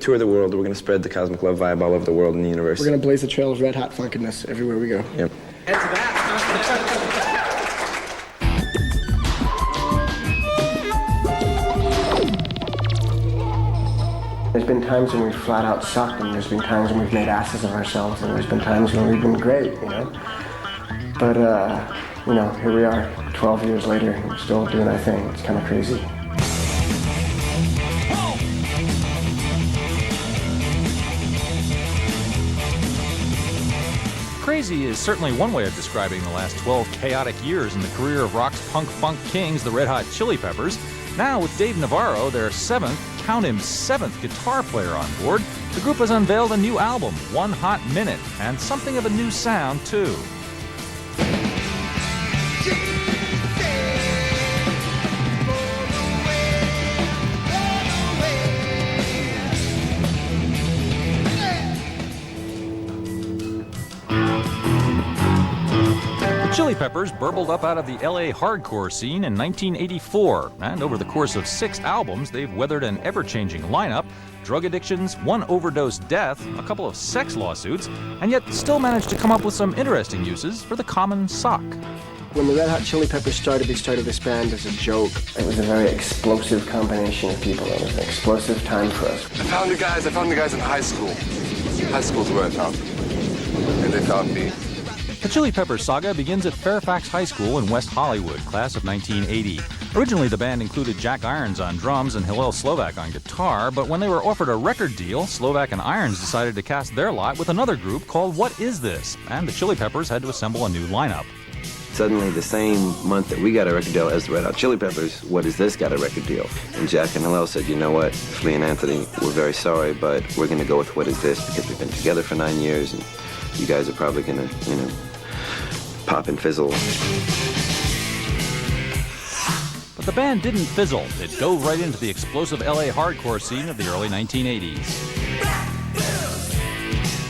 Tour the world. We're going to spread the cosmic love vibe all over the world and the universe. We're going to blaze the trail of red hot funkiness everywhere we go. Yep. And to that. There's been times when we've flat out sucked, and there's been times when we've made asses of ourselves, and there's been times when we've been great, you know? But, you know, here we are, 12 years later, and we're still doing our thing. It's kind of crazy. Crazy is certainly one way of describing the last 12 chaotic years in the career of rock's punk-funk kings, the Red Hot Chili Peppers. Now, with Dave Navarro, their seventh guitar player on board, the group has unveiled a new album, One Hot Minute, and something of a new sound, too. Chili Peppers burbled up out of the LA hardcore scene in 1984, and over the course of 6 albums, they've weathered an ever-changing lineup, drug addictions, 1 overdose death, a couple of sex lawsuits, and yet still managed to come up with some interesting uses for the common sock. When the Red Hot Chili Peppers started, they started this band as a joke. It was a very explosive combination of people. It was an explosive time for us. I found the guys in high school. High school's where I found them. And they found me. The Chili Peppers saga begins at Fairfax High School in West Hollywood, class of 1980. Originally, the band included Jack Irons on drums and Hillel Slovak on guitar, but when they were offered a record deal, Slovak and Irons decided to cast their lot with another group called What Is This? And the Chili Peppers had to assemble a new lineup. Suddenly, the same month that we got a record deal as the Red Hot Chili Peppers, What Is This got a record deal. And Jack and Hillel said, you know what, Flea and Anthony, we're very sorry, but we're going to go with What Is This because we've been together for 9 years, and you guys are probably going to, you know, pop and fizzle. But the band didn't fizzle. It dove right into the explosive LA hardcore scene of the early 1980s.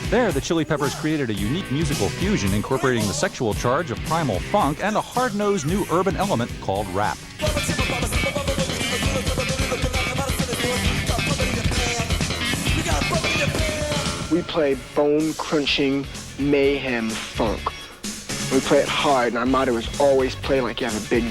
There, the Chili Peppers created a unique musical fusion incorporating the sexual charge of primal funk and a hard-nosed new urban element called rap. We play bone-crunching mayhem funk. We play it hard, and our motto is always play like you have a big...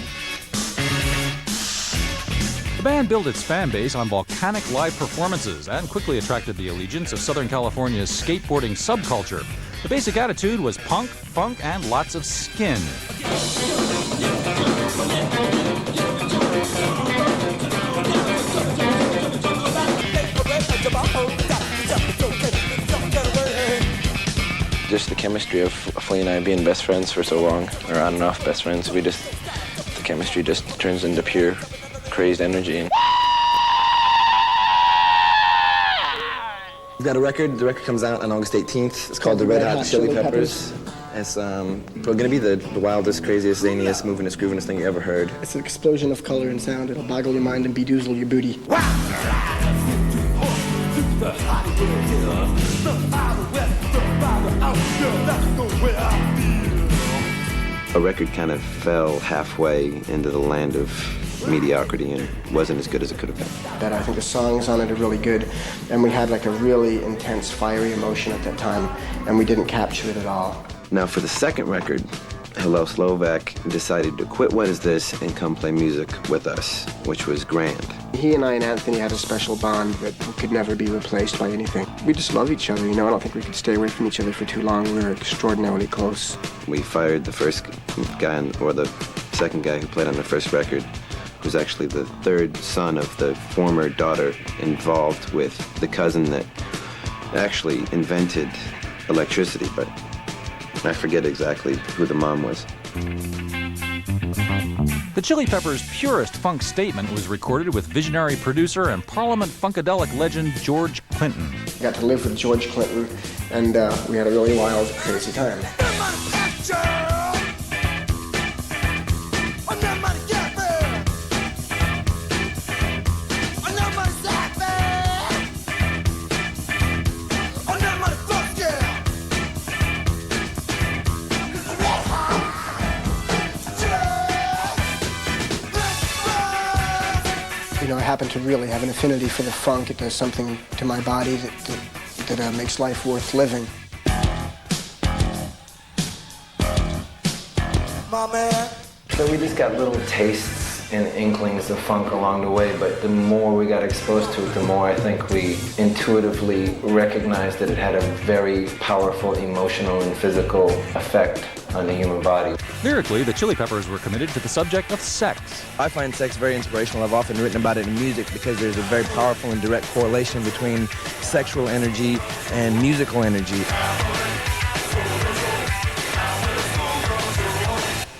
The band built its fan base on volcanic live performances and quickly attracted the allegiance of Southern California's skateboarding subculture. The basic attitude was punk, funk, and lots of skin. Just the chemistry of Flea and I being best friends for so long, or on and off best friends, the chemistry just turns into pure crazed energy. We've got a record. The record comes out on August 18th. It's called The Red Hot Chili Peppers. It's going to be the wildest, craziest, zaniest, movingest, groovingest thing you ever heard. It's an explosion of color and sound. It'll boggle your mind and bedoozle your booty. A record kind of fell halfway into the land of mediocrity and wasn't as good as it could have been. That I think the songs on it are really good, and we had like a really intense, fiery emotion at that time, and we didn't capture it at all. Now for the second record, Hillel Slovak decided to quit What Is This and come play music with us, which was grand. He and I and Anthony had a special bond that could never be replaced by anything. We just love each other, you know. I don't think we could stay away from each other for too long. We were extraordinarily close. We fired the first guy, or the second guy who played on the first record, who's actually the third son of the former daughter involved with the cousin that actually invented electricity, but I forget exactly who the mom was. The Chili Peppers' purest funk statement was recorded with visionary producer and Parliament funkadelic legend George Clinton. I got to live with George Clinton, and we had a really wild, crazy time. happen to really have an affinity for the funk. It does something to my body that makes life worth living. My man. So we just got little tastes and inklings of funk along the way, but the more we got exposed to it, the more I think we intuitively recognized that it had a very powerful emotional and physical effect on the human body. Lyrically, the Chili Peppers were committed to the subject of sex. I find sex very inspirational. I've often written about it in music because there's a very powerful and direct correlation between sexual energy and musical energy.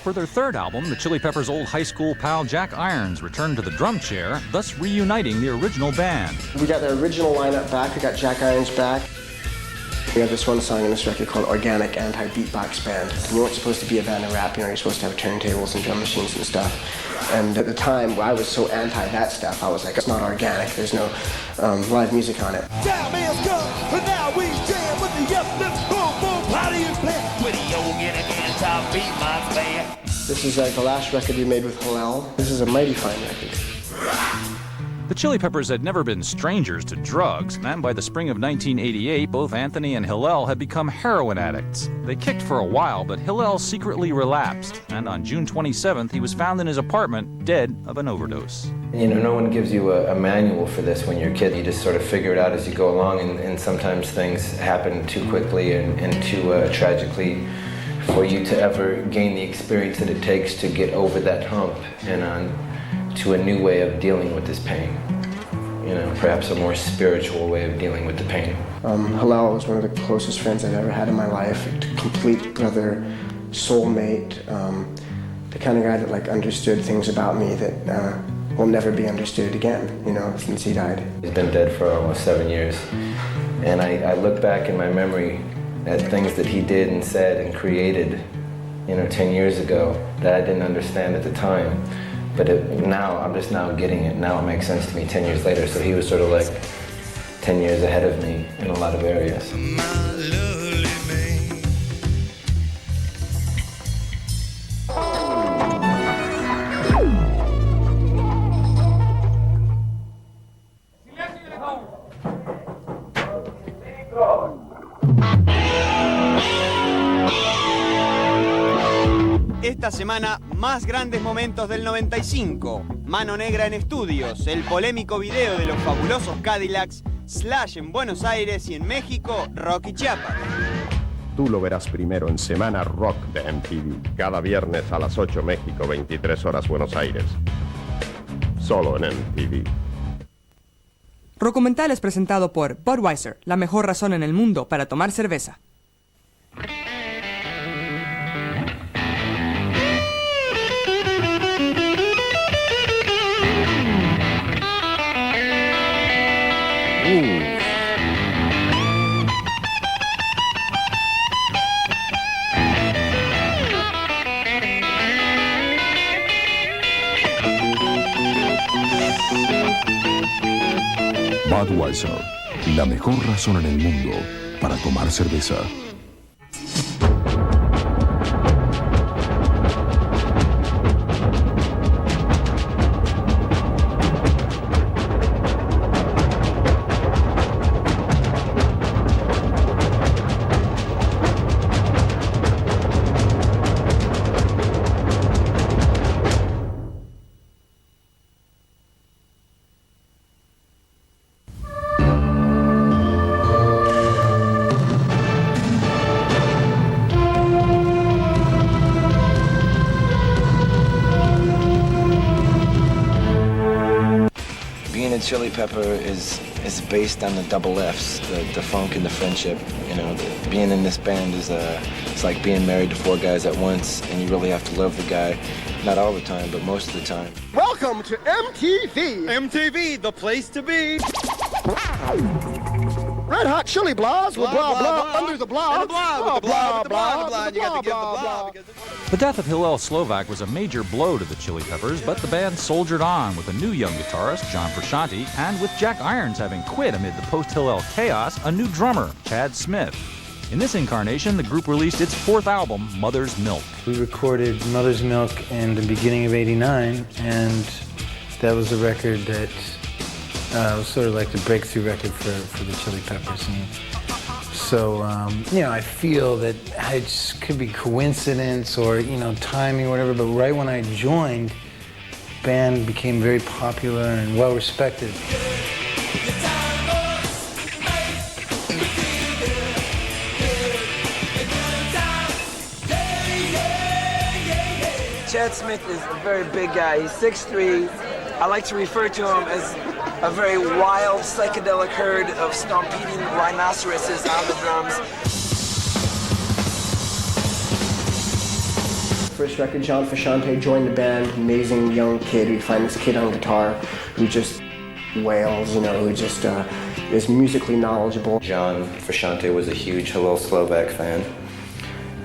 For their third album, the Chili Peppers' old high school pal Jack Irons returned to the drum chair, thus reuniting the original band. We got the original lineup back. We got Jack Irons back. We have this one song in this record called Organic Anti-Beatbox Band. We weren't supposed to be a band of rap, you're supposed to have turntables and drum machines and stuff. And at the time, I was so anti that stuff, I was like, it's not organic, there's no live music on it. Time has come, but now we jam with the uplift, boom, boom, party and play. With the organic anti-beatbox band. This is like the last record we made with Hillel. This is a mighty fine record. The Chili Peppers had never been strangers to drugs, and by the spring of 1988, both Anthony and Hillel had become heroin addicts. They kicked for a while, but Hillel secretly relapsed, and on June 27th, he was found in his apartment, dead of an overdose. You know, no one gives you a manual for this when you're a kid. You just sort of figure it out as you go along, and sometimes things happen too quickly and too tragically for you to ever gain the experience that it takes to get over that hump and on to a new way of dealing with this pain. You know, perhaps a more spiritual way of dealing with the pain. Hillel was one of the closest friends I've ever had in my life. A complete brother, soulmate, the kind of guy that like understood things about me that will never be understood again, you know, since he died. He's been dead for almost 7 years. And I look back in my memory at things that he did and said and created, you know, 10 years ago that I didn't understand at the time. But now, I'm just now getting it. Now it makes sense to me 10 years later. So he was sort of like 10 years ahead of me in a lot of areas. Esta semana, más grandes momentos del 95. Mano Negra en estudios, el polémico video de los fabulosos Cadillacs, Slash en Buenos Aires y en México, Rock y Chiapas. Tú lo verás primero en Semana Rock de MTV, cada viernes a las 8 México, 23 horas Buenos Aires. Solo en MTV. Rockumental es presentado por Budweiser, la mejor razón en el mundo para tomar cerveza. Budweiser, la mejor razón en el mundo para tomar cerveza. Chili Pepper is based on the double Fs, the funk and the friendship. You know, being in this band is it's like being married to 4 guys at once, and you really have to love the guy, not all the time, but most of the time. Welcome to MTV! MTV, the place to be! Red Hot Chili Blahs with blah blah under the blah. The death of Hillel Slovak was a major blow to the Chili Peppers, but the band soldiered on with a new young guitarist, John Frusciante, and with Jack Irons having quit amid the post-Hillel chaos, a new drummer, Chad Smith. In this incarnation, the group released its 4th album, Mother's Milk. We recorded Mother's Milk in the beginning of '89, and that was a record that It was sort of like the breakthrough record for the Chili Peppers. And so, you know, I feel that it just could be coincidence or, you know, timing or whatever, but right when I joined, the band became very popular and well respected. Chad Smith is a very big guy. He's 6'3". I like to refer to him as a very wild, psychedelic herd of stompeding rhinoceroses on the drums. First record, John Frusciante joined the band, amazing young kid. We find this kid on guitar who just wails, you know, who just is musically knowledgeable. John Frusciante was a huge Hillel Slovak fan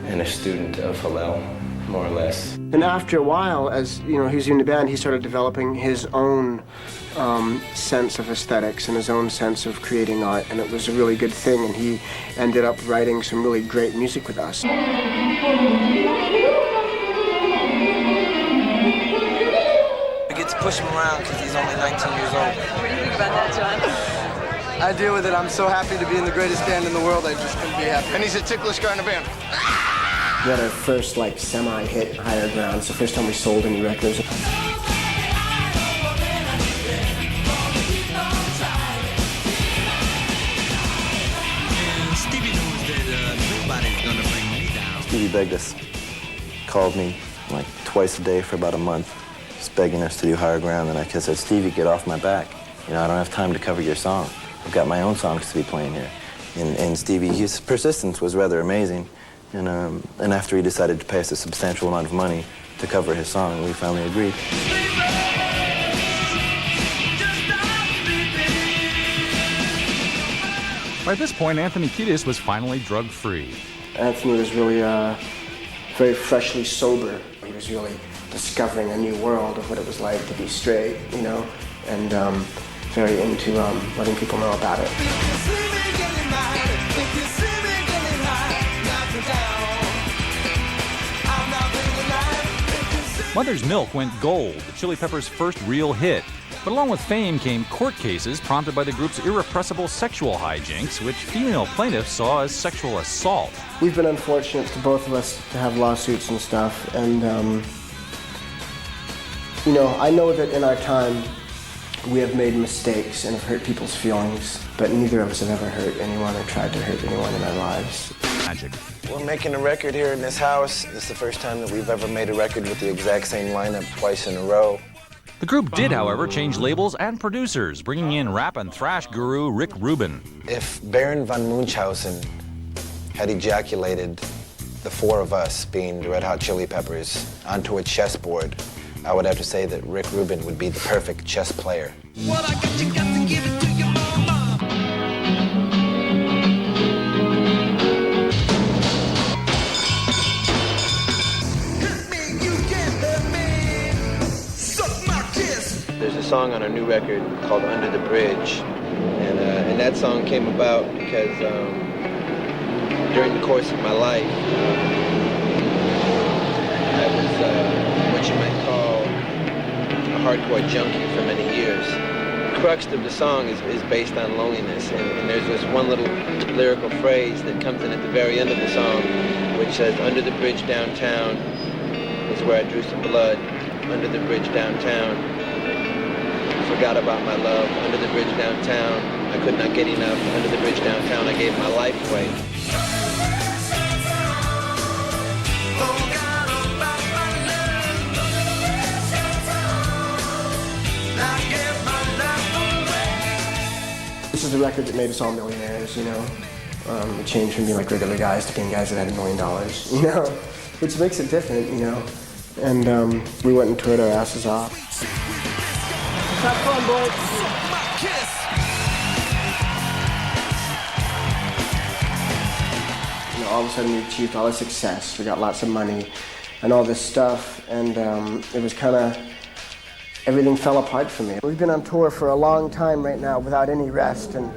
and a student of Hillel, more or less. And after a while, as you know, he was in the band, he started developing his own sense of aesthetics and his own sense of creating art, and it was a really good thing, and he ended up writing some really great music with us. It gets to push him around because he's only 19 years old. What do you think about that, John? I deal with it. I'm so happy to be in the greatest band in the world. I just couldn't be happy. And he's a ticklish guy in the band. We had our first like semi-hit Higher Ground. It's the first time we sold any records. Stevie begged us, called me like twice a day for about a month, just begging us to do Higher Ground. And I said, Stevie, get off my back. You know, I don't have time to cover your song. I've got my own songs to be playing here. And Stevie, his persistence was rather amazing. And after he decided to pay us a substantial amount of money to cover his song, we finally agreed. By this point, Anthony Kiedis was finally drug-free. Anthony was really very freshly sober. He was really discovering a new world of what it was like to be straight, you know, and very into letting people know about it. Mother's Milk went gold, the Chili Peppers' first real hit. But along with fame came court cases prompted by the group's irrepressible sexual hijinks, which female plaintiffs saw as sexual assault. We've been unfortunate to both of us to have lawsuits and stuff, and you know, I know that in our time we have made mistakes and have hurt people's feelings, but neither of us have ever hurt anyone or tried to hurt anyone in our lives. Magic. We're making a record here in this house. It's the first time that we've ever made a record with the exact same lineup twice in a row. The group did, however, change labels and producers, bringing in rap and thrash guru Rick Rubin. If Baron von Munchausen had ejaculated the four of us, being the Red Hot Chili Peppers, onto a chessboard, I would have to say that Rick Rubin would be the perfect chess player. What I got, you got to give it to your mama. Hit me, you can't hurt me. Suck my kiss. There's a song on our new record called Under the Bridge, and that song came about because during the course of my life, I was what you might call a hardcore junkie for many years. The crux of the song is based on loneliness, and there's this one little lyrical phrase that comes in at the very end of the song, which says, under the bridge downtown is where I drew some blood. Under the bridge downtown, forgot about my love. Under the bridge downtown, I could not get enough. Under the bridge downtown, I gave my life away. This is the record that made us all millionaires, you know. We changed from being like regular guys to being guys that had $1 million, you know, which makes it different, you know. And we went and toured our asses off. Have fun, boys. You know, all of a sudden we achieved all this success. We got lots of money and all this stuff, and it was kind of, everything fell apart for me. We've been on tour for a long time right now without any rest, and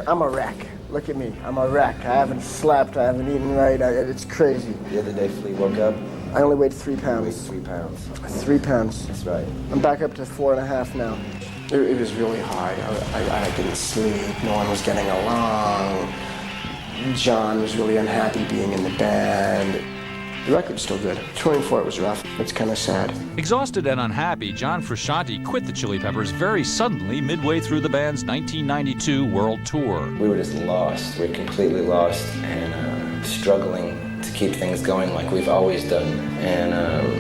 I'm a wreck. Look at me, I'm a wreck. I haven't slept, I haven't eaten right, it's crazy. The other day, Flea woke up. I only weighed 3 pounds. 3 pounds. 3 pounds. That's right. I'm back up to 4.5 now. It was really hard. I didn't sleep. No one was getting along. John was really unhappy being in the band. The record's still good. Touring for it was rough. It's kind of sad. Exhausted and unhappy, John Frusciante quit the Chili Peppers very suddenly midway through the band's 1992 world tour. We were just lost. We were completely lost and struggling to keep things going like we've always done. And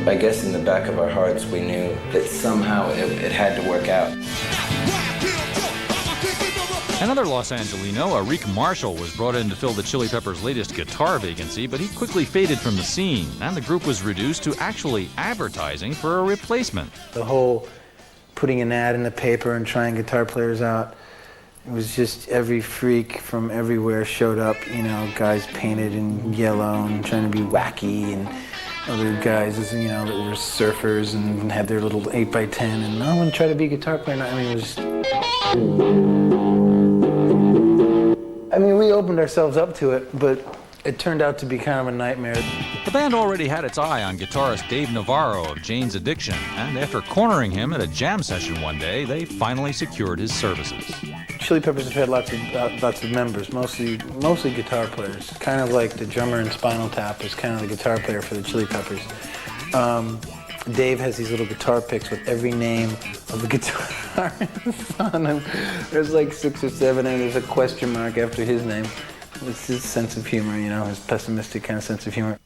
I guess in the back of our hearts we knew that somehow it had to work out. Another Los Angelino, Rick Marshall, was brought in to fill the Chili Peppers' latest guitar vacancy, but he quickly faded from the scene, and the group was reduced to actually advertising for a replacement. The whole putting an ad in the paper and trying guitar players out, it was just every freak from everywhere showed up, you know, guys painted in yellow and trying to be wacky, and other guys, you know, that were surfers and had their little 8x10, and no one tried to be a guitar player. I mean, it was... we opened ourselves up to it, but it turned out to be kind of a nightmare. The band already had its eye on guitarist Dave Navarro of Jane's Addiction, and after cornering him at a jam session one day, they finally secured his services. Chili Peppers have had lots of members, mostly guitar players. Kind of like the drummer in Spinal Tap is kind of the guitar player for the Chili Peppers. Dave has these little guitar picks with every name of the guitarist on them. There's like 6 or 7, and there's a question mark after his name. It's his sense of humor, you know, his pessimistic kind of sense of humor.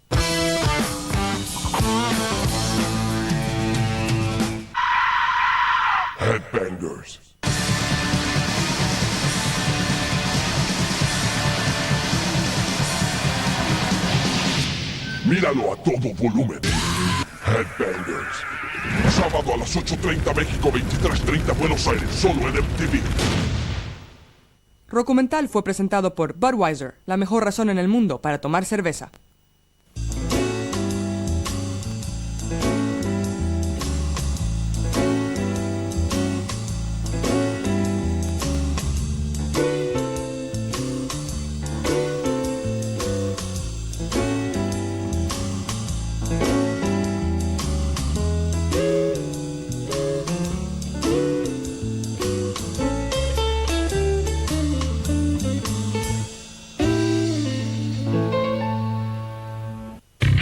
Headbangers. Míralo a todo volumen. Headbangers. Sábado a las 8:30 México, 23:30 Buenos Aires, solo en MTV. Rockumental fue presentado por Budweiser, la mejor razón en el mundo para tomar cerveza.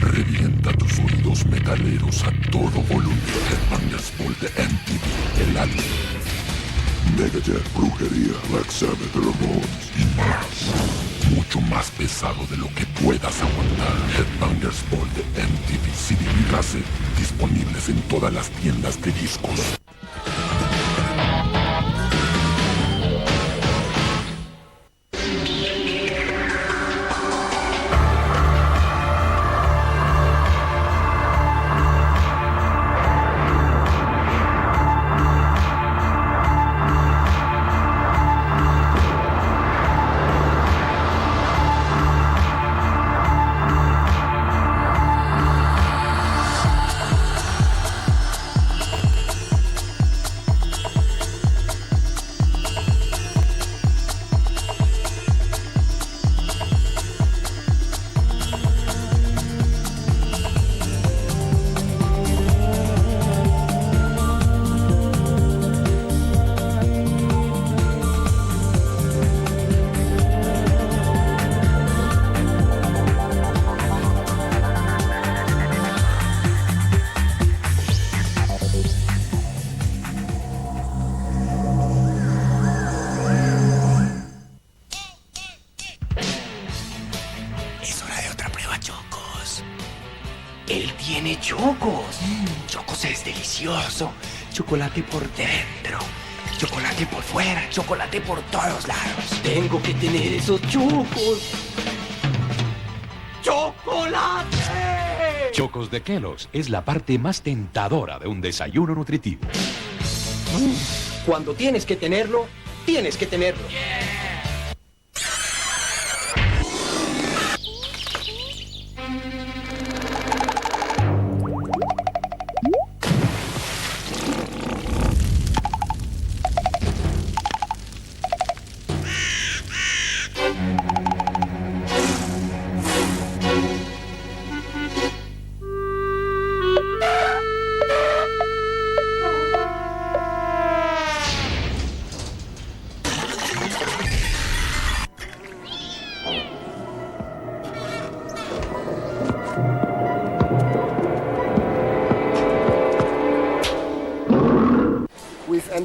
Revienta tus oídos metaleros a todo volumen. Headbangers Ball de MTV, el álbum. Megadeth, brujería, Black Sabbath, Ramones y más. Mucho más pesado de lo que puedas aguantar. Headbangers Ball de MTV CD y cassette, disponibles en todas las tiendas de discos. Él tiene chocos. Chocos es delicioso. Chocolate por dentro, chocolate por fuera, chocolate por todos lados. Tengo que tener esos chocos. ¡Chocolate! Chocos de Kellogg's es la parte más tentadora de un desayuno nutritivo. Cuando tienes que tenerlo, tienes que tenerlo.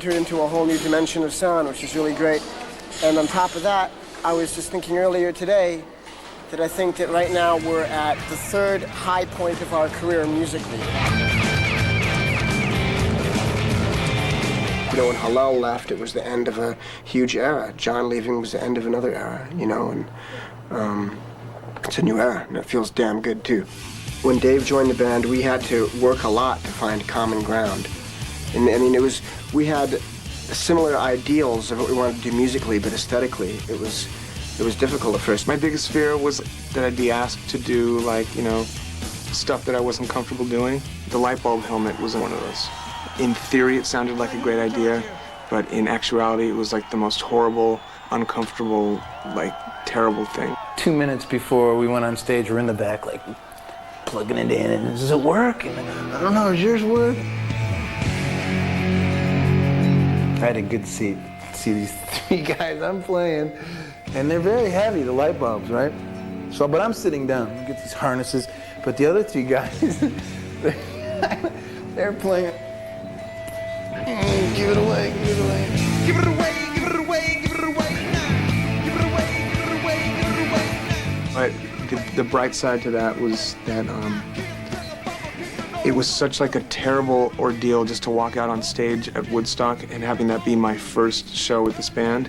entered into a whole new dimension of sound, which is really great. And on top of that, I was just thinking earlier today that I think that right now we're at the third high point of our career musically. You know, when Hillel left, it was the end of a huge era. John leaving was the end of another era, you know, and it's a new era, and it feels damn good, too. When Dave joined the band, we had to work a lot to find common ground. And I mean, we had similar ideals of what we wanted to do musically, but aesthetically, it was difficult at first. My biggest fear was that I'd be asked to do, like, you know, stuff that I wasn't comfortable doing. The light bulb helmet was one of those. In theory, it sounded like a great idea, but in actuality, it was like the most horrible, uncomfortable, like, terrible thing. 2 minutes before we went on stage, we're in the back, like, plugging it in, and does it work? And I don't know, does yours work? I had a good seat. See these 3 guys I'm playing, and they're very heavy, the light bulbs, right? So, but I'm sitting down, get these harnesses, but the other 3 guys, they're playing. Give it away, give it away. Give it away, give it away, give it away now. Give it away, give it away, give it away now. But the bright side to that was that it was such like a terrible ordeal just to walk out on stage at Woodstock and having that be my first show with this band,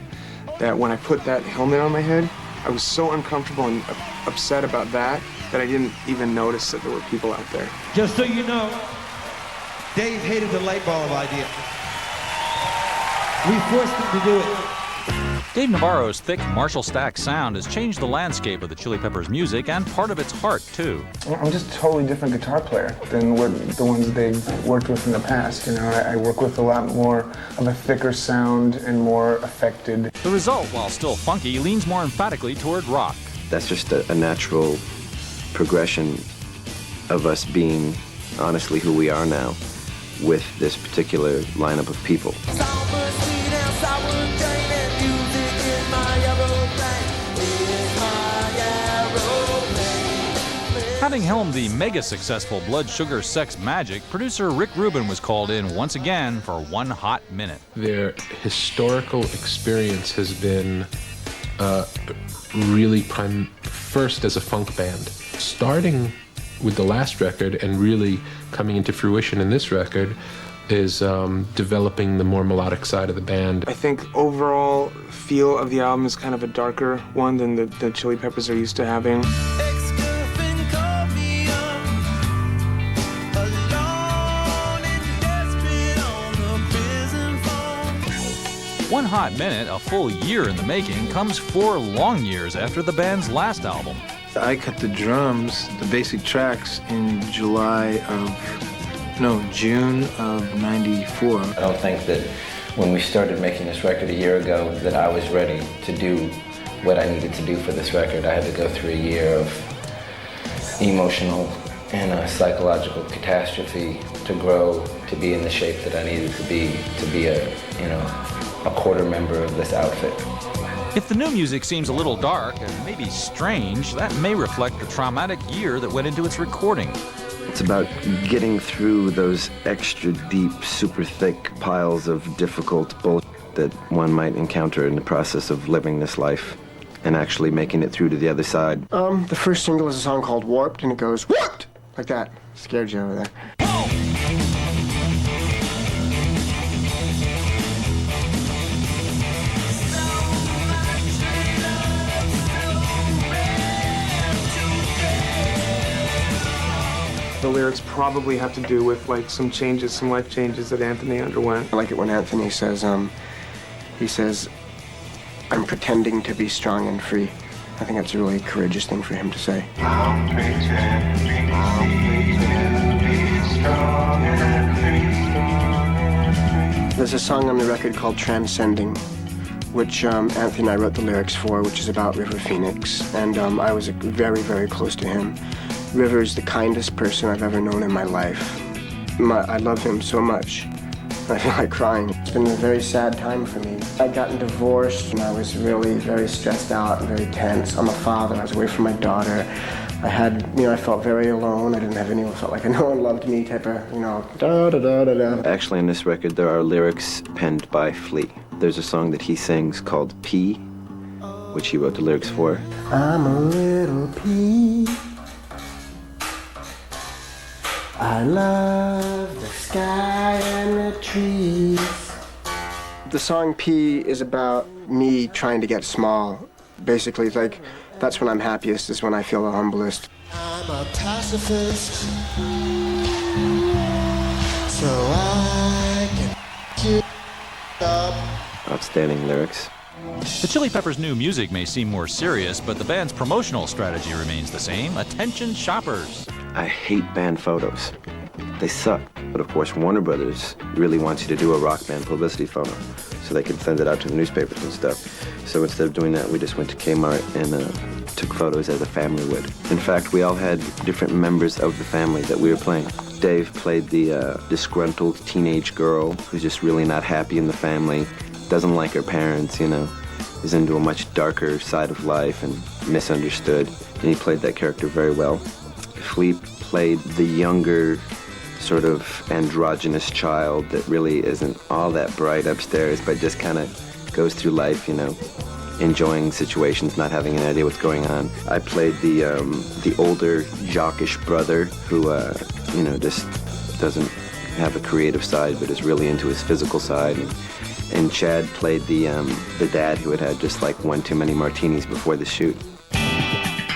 that when I put that helmet on my head, I was so uncomfortable and upset about that I didn't even notice that there were people out there. Just so you know, Dave hated the light bulb idea. We forced him to do it. Dave Navarro's thick Marshall Stack sound has changed the landscape of the Chili Peppers' music and part of its heart, too. I'm just a totally different guitar player than the ones they worked with in the past. You know, I work with a lot more of a thicker sound and more affected. The result, while still funky, leans more emphatically toward rock. That's just a natural progression of us being honestly who we are now with this particular lineup of people. Having helmed the mega-successful Blood Sugar Sex Magic, producer Rick Rubin was called in once again for One Hot Minute. Their historical experience has been really first as a funk band. Starting with the last record and really coming into fruition in this record is developing the more melodic side of the band. I think overall feel of the album is kind of a darker one than the Chili Peppers are used to having. One Hot Minute, a full year in the making, comes 4 long years after the band's last album. I cut the drums, the basic tracks, in June of '94. I don't think that when we started making this record a year ago that I was ready to do what I needed to do for this record. I had to go through a year of emotional and psychological catastrophe to grow, to be in the shape that I needed to be a quarter member of this outfit. If the new music seems a little dark and maybe strange, that may reflect the traumatic year that went into its recording. It's about getting through those extra deep, super thick piles of difficult bullshit that one might encounter in the process of living this life and actually making it through to the other side. The first single is a song called Warped, and it goes, Warped! Like that. Scared you over there. The lyrics probably have to do with like some life changes that Anthony underwent. I like it when Anthony says, I'm pretending to be strong and free. I think that's a really courageous thing for him to say. I'll pretend to be strong and free. There's a song on the record called Transcending, which Anthony and I wrote the lyrics for, which is about River Phoenix, and I was very, very close to him. River's the kindest person I've ever known in my life. I love him so much. I feel like crying. It's been a very sad time for me. I'd gotten divorced and I was really very stressed out and very tense. I'm a father, I was away from my daughter. I had, I felt very alone. I didn't have anyone, felt like no one loved me type of, da-da-da-da-da. Actually, on this record, there are lyrics penned by Flea. There's a song that he sings called P, which he wrote the lyrics for. I'm a little pea. I love the sky and the trees. The song P is about me trying to get small. Basically, like, that's when I'm happiest, is when I feel the humblest. I'm a pacifist, so I can keep up. Outstanding lyrics. The Chili Peppers' new music may seem more serious, but the band's promotional strategy remains the same. Attention shoppers. I hate band photos. They suck. But of course, Warner Brothers really wants you to do a rock band publicity photo so they can send it out to the newspapers and stuff. So instead of doing that, we just went to Kmart and took photos as a family would. In fact, we all had different members of the family that we were playing. Dave played the disgruntled teenage girl who's just really not happy in the family, doesn't like her parents, is into a much darker side of life and misunderstood. And he played that character very well. Flea played the younger, sort of androgynous child that really isn't all that bright upstairs, but just kind of goes through life, enjoying situations, not having any idea what's going on. I played the older, jockish brother who, just doesn't have a creative side, but is really into his physical side. And Chad played the dad who had just like one too many martinis before the shoot.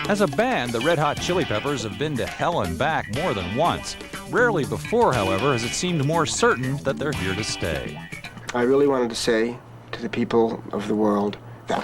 As a band, the Red Hot Chili Peppers have been to hell and back more than once. Rarely before, however, has it seemed more certain that they're here to stay. I really wanted to say to the people of the world that